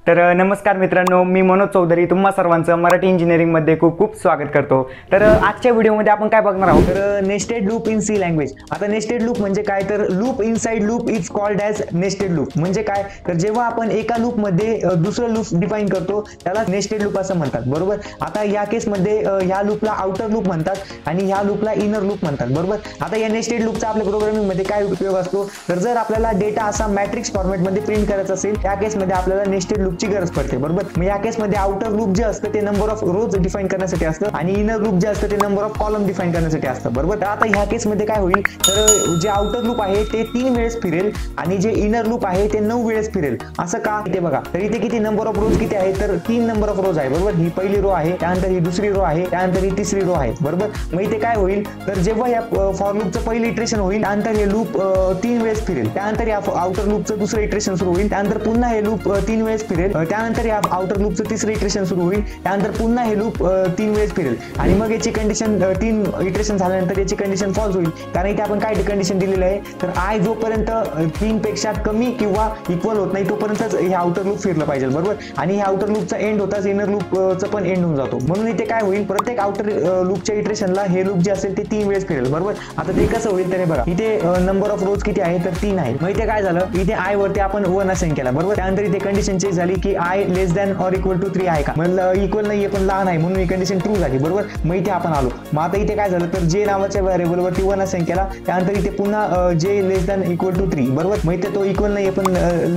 तर नमस्कार मित्रांनो, मी मनोज चौधरी तुम्हा सर्वांचं मराठी इंजिनिअरिंगमध्ये खूप खूप स्वागत करतो। तर आजच्या व्हिडिओमध्ये आपण काय बघणार आहोत तर nested loop in C language. आता नेस्टेड लूप म्हणजे काय तर loop inside loop is called as nested loop. म्हणजे काय तर जेव्हा आपण एका लूप मध्ये दुसरं लूप डिफाइन करतो त्याला नेस्टेड लूप असं म्हणतात, बरोबर। आता या केस मध्ये ह्या लूपला आउटर लूप म्हणतात आणि ह्या लूपला इनर लूप म्हणतात, बरोबर। आता या नेस्टेड लूपचा आपल्या प्रोग्रामिंग मध्ये काय उपयोग असतो तर जर आपल्याला डेटा असा मॅट्रिक्स फॉर्मॅट मध्ये प्रिंट करायचा असेल त्या केस मध्ये आपल्याला नेस्टेड लूप ची गरज पडते, बरोबर। मग या केस मध्ये आउटर लूप जे असतं ते नंबर ऑफ रोज डिफाइन करण्यासाठी असतं आणि इनर लूप जे असतं ते नंबर ऑफ कॉलम डिफाइन करण्यासाठी असतं, बरोबर। तर आता ह्या केस मध्ये काय होईल तर जे आउटर लूप आहे ते 3 वेळेस फिरेल आणि जे इनर लूप आहे ते 9 वेळेस फिरेल। असं का ते बघा, तर इथे किती नंबर ऑफ रोज किती आहे तर 3 नंबर ऑफ रोज आहे, बरोबर। ही पहिली रो आहे, त्यानंतर ही दुसरी रो आहे, त्यानंतर ही तिसरी रो आहे, बरोबर। मग इथे काय होईल तर जेव्हा या फॉर लूपचं पहिलं इटरेशन होईल त्यानंतर हे लूप 3 वेळेस फिरेल, त्यानंतर या आउटर लूपचं दुसरं इटरेशन सुरू होईल, त्यानंतर पुन्हा हे लूप 3 वेळेस फिरेल, त्यानंतर या आउटर लूपचं तिसरं इटरेशन सुरू होईल, त्यानंतर पुन्हा हे लूप 3 वेळेस फिरेल आणि मग याची कंडिशन 3 इटरेशन झाल्यानंतर याची कंडिशन फॉल्स होईल। कारण इथे आपण काय कंडिशन दिलेली आहे तर आय जोपर्यंत 3 पेक्षा कमी किंवा इक्वल होत नाही तोपर्यंतच हे आउटर लूप फिरलं पाहिजे, बरोबर। आणि हे आउटर लूपचा एंड होताच इनर लूपचं पण एंड होऊन जातो। म्हणून इथे काय होईल प्रत्येक आउटर लूपच्या इटरेशनला हे लूप जे असेल ते 3 वेळेस फिरेल, बरोबर। आता ते कसं होईल तर हे बघा, इथे नंबर ऑफ रोज किती आहे तर 3 आहे। मग इथे काय झालं, इथे आय वरती आपण 1 असाइन केला, बरोबर। त्यानंतर इथे कंडिशन चेक झाली की i less than or equal to 3 आहे का, मतलब इक्वल नाहीये पण लहान आहे म्हणून ही कंडिशन ट्रू झाली, बरोबर। मग इथे आपण आलो, मग आता इथे काय झालं तर जे नावाच्या व्हेरिएबल वरती 1 असाइन केला, त्यानंतर इथे पुन्हा जे लेस दॅन इक्वल टू 3, बरोबर। मग इथे तो इक्वल नाहीये पण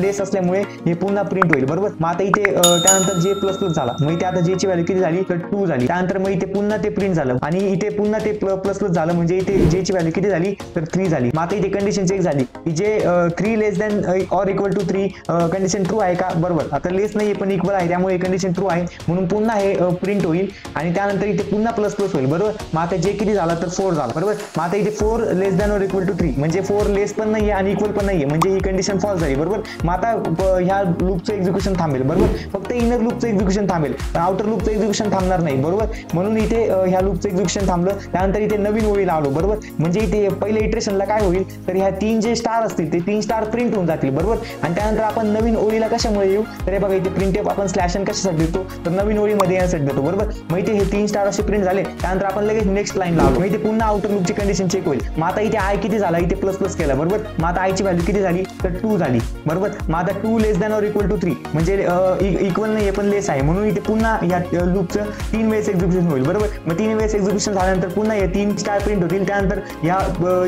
लेस असल्यामुळे हे पुन्हा प्रिंट होईल, बरोबर। मग आता इथे त्यानंतर जे प्लस प्लस झाला, मग इथे आता जे ची व्हॅल्यू किती झाली तर 2 झाली, त्यानंतर मग इथे पुन्हा ते प्रिंट झालं आणि इथे पुन्हा ते प्लस प्लस झालं म्हणजे इथे जे ची व्हॅल्यू किती झाली तर 3 झाली। मग आता इथे कंडिशन चेक झाली की जे 3 less than or equal to 3 condition true आहे का, बरोबर। आता लेस नाहीये पण इक्वल आहे त्यामुळे कंडिशन ट्रू आहे म्हणून पुन्हा हे प्रिंट होईल आणि त्यानंतर इथे पुन्हा प्लस प्लस होईल, बरोबर। मग आता जे किती झाला तर 4 झाला, बरोबर। मग आता इथे 4 लेस दॅन ऑर इक्वल टू 3 म्हणजे 4 लेस पण नाहीये आणि इक्वल पण नाहीये म्हणजे ही कंडिशन फॉल्स झाली, बरोबर। मग आता ह्या लूपचं एक्झिक्युशन थांबेल, बरोबर। फक्त इनर लूपचं एक्झिक्युशन थांबेल पण आउटर लूपचं एक्झिक्युशन थांबणार नाही, बरोबर। म्हणून इथे ह्या लूपचं एक्झिक्युशन थांबलं, त्यानंतर इथे नवीन ओळीला आलो, बरोबर। म्हणजे इथे पहिल्या इटरेशनला काय होईल तर ह्या 3 जे स्टार असतील ते 3 स्टार प्रिंट होऊन जातील, बरोबर। आणि त्यानंतर आपण नवीन ओळीला कशामुळे येऊ तर हे बघा इथे प्रिंटफ आपण स्लॅश एन कशासाठी देतो तर नवीन ओळीमध्ये यासाठी देतो, बरोबर। मग इथे हे 3 स्टार असे प्रिंट झाले, त्यानंतर आपण लगेच नेक्स्ट लाईनला आलो, मग इथे पुन्हा आउटर लूपची कंडिशन चेक होईल। मग आता इथे आय किती झाला इथे प्लस प्लस केला, बरोबर। मग आता आय ची व्हॅल्यू किती झाली तर 2 झाली, बरोबर। मग आता 2 लेस दॅन ऑर इक्वल टू 3 म्हणजे इक्वल नाहीये पण लेस आहे म्हणून इथे पुन्हा या लूपचं 3 वेळेस एक्झिक्युशन होईल, बरोबर। मग 3 वेळेस एक्झिक्युशन झाल्यानंतर पुन्हा हे 3 स्टार प्रिंट होतील, त्यानंतर या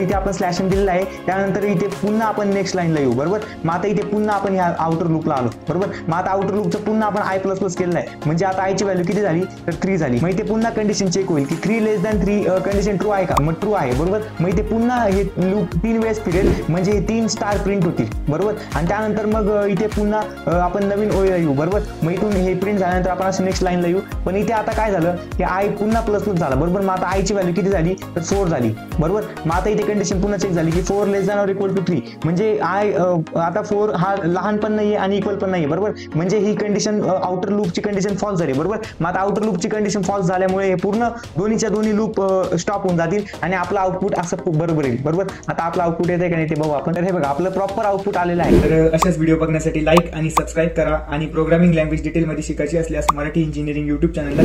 इथे आपण स्लॅश एन दिलेला आहे, त्यानंतर इथे पुन्हा आपण नेक्स्ट लाईनला येऊ, बरोबर। मग आता इथे पुन्हा आपण ह्या आउटर लूपला आलो, बरोबर। मग आता आउटर लूपचं पुन्हा आपण आय प्लस प्लस केलेलं आहे म्हणजे आता आय ची व्हॅल्यू किती झाली तर 3 झाली। मग इथे पुन्हा कंडिशन चेक होईल की 3 लेस दॅन 3 कंडिशन ट्रू आहे का, मग ट्रू आहे, बरोबर। मग इथे पुन्हा हे लूप 3 वेळेस फिरेल म्हणजे हे 3 स्टार प्रिंट होतील, बरोबर। आणि त्यानंतर मग इथे पुन्हा आपण नवीन ओळीला येऊ, बरोबर। मग इथून हे प्रिंट झाल्यानंतर आपण असं नेक्स्ट लाईनला येऊ, पण इथे आता काय झालं की आय पुन्हा प्लस प्लस झाला, बरोबर। मग आता आय ची व्हॅल्यू किती झाली तर 4 झाली, बरोबर। मग आता इथे कंडिशन पुन्हा चेक झाली की 4 लेस दॅन ऑर इक्वल टू 3 म्हणजे आय आता 4 हा लहान पण नाहीये आणि इक्वल पण नाहीये, बरोबर। म्हणजे ही कंडिशन आउटर लूपची कंडिशन फॉल्स झाली, बरोबर। मग आता आउटर लूपची कंडिशन फॉल्स झाल्यामुळे हे पूर्ण दोन्हीच्या दोन्ही लूप स्टॉप होऊन जातील आणि आपलं आउटपुट असं बरोबर येईल, बरोबर। आता आपलं आउटपुट येतंय का नाही ते बघू आपण। तर हे बघा आपलं प्रॉपर आउटपुट आलेलं आहे। तर अशाच व्हिडिओ बघण्यासाठी लाईक आणि सबस्क्राईब करा आणि प्रोग्रामिंग लँग्वेज डिटेलमध्ये शिकायची असल्यास मराठी इंजिनिअरिंग YouTube चॅनलला